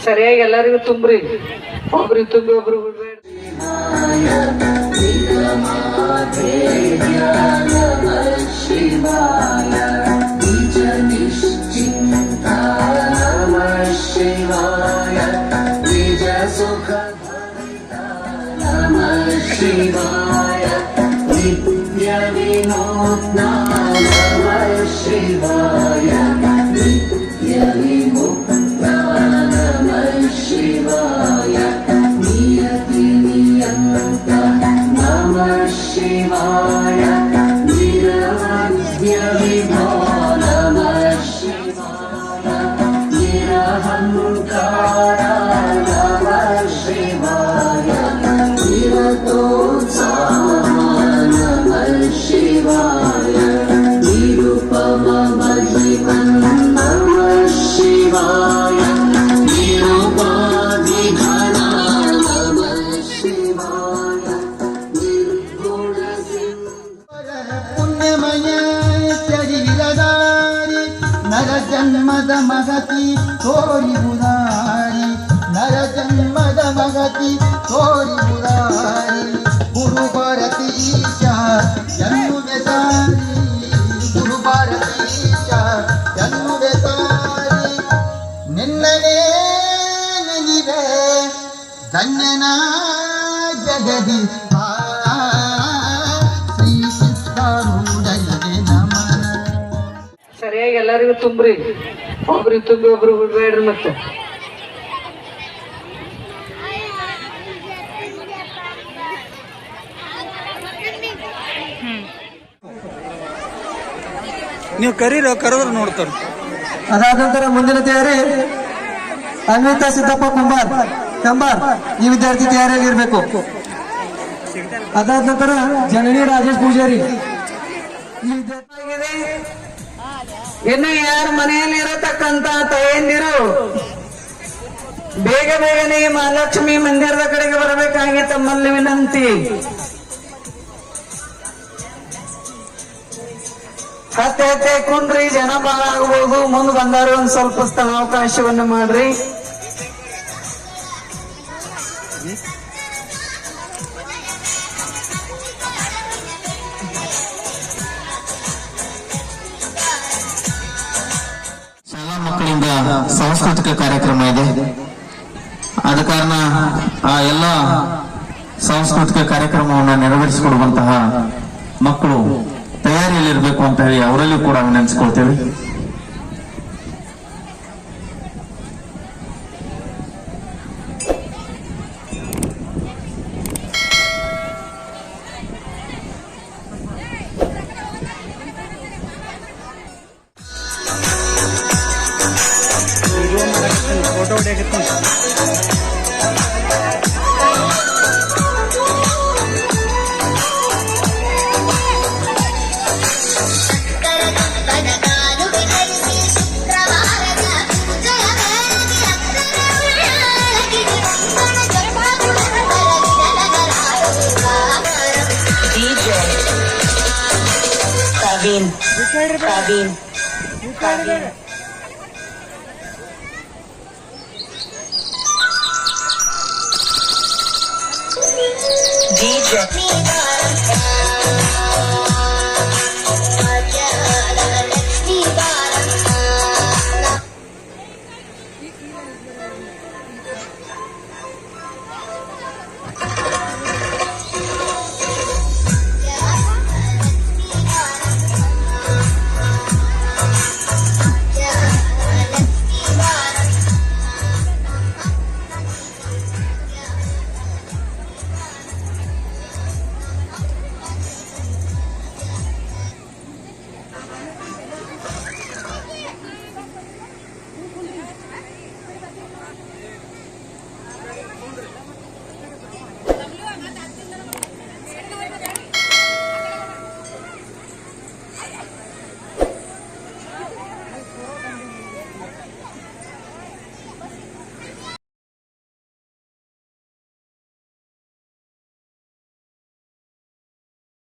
ಸರಿಯಾಗಿ ಎಲ್ಲರಿಗೂ ತುಂಬ್ರಿ, ಒಬ್ರಿಗೆ ತುಂಬಿ ಒಬ್ರು ಬಿಡ್ಬೇಡ. शिवाय नित्य विनोदना नमः शिवाय नित्य विमुक्ता नमः शिवाय नियति नियन्ता नमः शिवाय निरवध्य विभो नमः शिवाय निरहंकार नमः शिवाय नमः शिवाय निरुपम महिमन् नमः शिवाय निरुपाधिघन नमः शिवाय निर्गुण पुण्यमय शरीरधारी नर जन्मद महति तोरि उदारी नर जन्मद महति तोरि उदारी गुरु भारतीश जन्म बेसारी गुरु भारतीश जन्म बेसारी निन्नने निनिवे ಧನ್ಯನ ಜಗದಿ ಶ್ರೀ ಸಿದ್ಧಾರೂಢರಿಗೆ ನಮನ. ಸರಿಯಾಗಿ ಎಲ್ಲರಿಗೂ ತುಂಬ್ರಿ, ಒಬ್ರಿಗೆ ತುಂಬಿ ಒಬ್ರು ಬಿಡ್ಬೇಡ್ರಿ. ಮತ್ತೆ ನೀವು ಕರೆದ್ರು ನೋಡ್ತಾರೆ. ಅದಾದ ನಂತರ ಮುಂದಿನ ತಯಾರಿ ಅನ್ವಿತಾ ಸಿದ್ದಪ್ಪ ಕಂಬಾರ್ ಈ ವಿದ್ಯಾರ್ಥಿ ತಯಾರಿಯಲ್ಲಿ ಇರಬೇಕು. ಅದಾದ ನಂತರ ಜನನಿ ರಾಜೇಶ್ ಪೂಜಾರಿ. ಇನ್ನು ಯಾರ ಮನೆಯಲ್ಲಿ ಇರತಕ್ಕಂತ ತಾಯಂದಿರು ಬೇಗ ಬೇಗನೆ ಮಹಾಲಕ್ಷ್ಮಿ ಮಂದಿರದ ಕಡೆಗೆ ಬರಬೇಕಾಗಿ ತಮ್ಮಲ್ಲಿ ವಿನಂತಿ. ಹತ್ತೆ ಕುಂಡ್ರಿ, ಜನ ಬಹಳ ಆಗಬಹುದು. ಮುಂದೆ ಬಂದಾರು ಒಂದ್ ಸ್ವಲ್ಪ ಸ್ಥಳಾವಕಾಶವನ್ನು ಮಾಡ್ರಿ. ಶಾಲಾ ಮಕ್ಕಳಿಂದ ಸಾಂಸ್ಕೃತಿಕ ಕಾರ್ಯಕ್ರಮ ಇದೆ. ಆದ ಕಾರಣ ಆ ಎಲ್ಲ ಸಾಂಸ್ಕೃತಿಕ ಕಾರ್ಯಕ್ರಮವನ್ನು ನೆರವೇರಿಸಿಕೊಡುವಂತಹ ಮಕ್ಕಳು ತಯಾರಿಯಲ್ಲಿರಬೇಕು ಅಂತ ಹೇಳಿ ಅವರಲ್ಲೂ ಕೂಡ ನೆನೆಸ್ಕೊಳ್ತೇವೆ. ಫೋಟೋ ಹೊಡೆಯಕ್ಕೆ Praveen. DJ